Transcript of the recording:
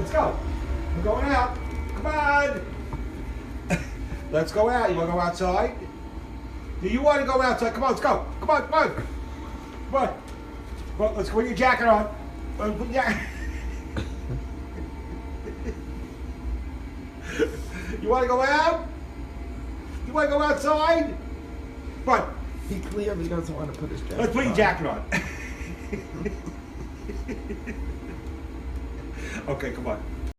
let's go. We're going out. Come on. Let's go out. You want to go outside? Do you want to go outside? Come on, let's go. Come on, come on. Come on. Well, let's put your jacket on. Put your jacket. You want to go out? You want to go outside? Come on. He clearly doesn't want to put his jacket on. Let's put your jacket on. Okay, come on.